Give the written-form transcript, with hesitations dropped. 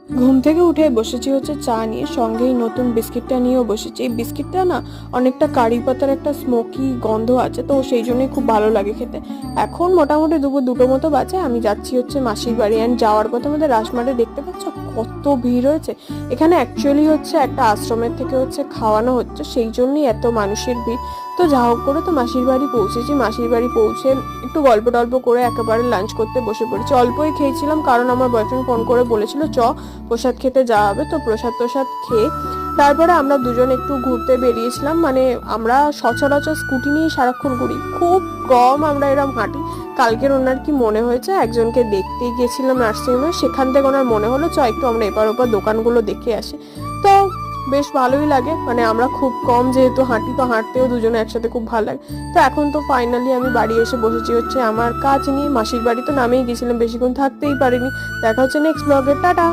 ঘুম থেকে উঠে বসেছি হচ্ছে চা নিয়ে, সঙ্গেই নতুন বিস্কিটটা নিয়েও বসেছি। এই বিস্কিটটা না অনেকটা কারি পাতার একটা স্মোকি গন্ধ আছে, তো সেই জন্যই খুব ভালো লাগে খেতে। এখন মোটামুটি দুপুর 2টো মতো বাজে, আমি যাচ্ছি হচ্ছে মাসির বাড়ি। অ্যান্ড যাওয়ার পথে আমাদের রাসমাটে দেখতে পাচ্ছ কত ভিড় হয়েছে। এখানে অ্যাকচুয়ালি হচ্ছে একটা আশ্রমের থেকে হচ্ছে খাওয়ানো হচ্ছে, সেই জন্যই এত মানুষের ভিড়। তো যা হোক করে তো মাসির বাড়ি পৌঁছেছি। মাসির বাড়ি পৌঁছে একটু গল্প টল্প করে একেবারে লাঞ্চ করতে বসে পড়েছি। অল্পই খেয়েছিলাম, কারণ আমার বয়ফ্রেন্ড ফোন করে বলেছিল চ প্রসাদ খেতে যাওয়া হবে। তো প্রসাদ খেয়ে তারপরে আমরা দুজন একটু ঘুরতে বেরিয়েছিলাম। মানে আমরা সচরাচর স্কুটি নিয়ে সারাক্ষণ ঘুরি, খুব কম আমরা এরম হাঁটি। কালকের ওনার কি মনে হয়েছে, একজনকে দেখতে গেছিলাম নার্সিংহোমে, সেখান থেকে ওনার মনে হলো চ একটু আমরা এপার ওপার দোকানগুলো দেখে আসি। তো বেশ ভালোই লাগে, মানে আমরা খুব কম যেহেতু হাঁটি, তো হাঁটতেও দুজনে একসাথে খুব ভালো লাগে। তো এখন তো ফাইনালি আমি বাড়ি এসে বসেছি হচ্ছে আমার কাজ নিয়ে। মাসির বাড়ি তো নামেই গেছিলাম, বেশিক্ষণ থাকতেই পারিনি। দেখা হচ্ছে নেক্সট ব্লগে, টাটা।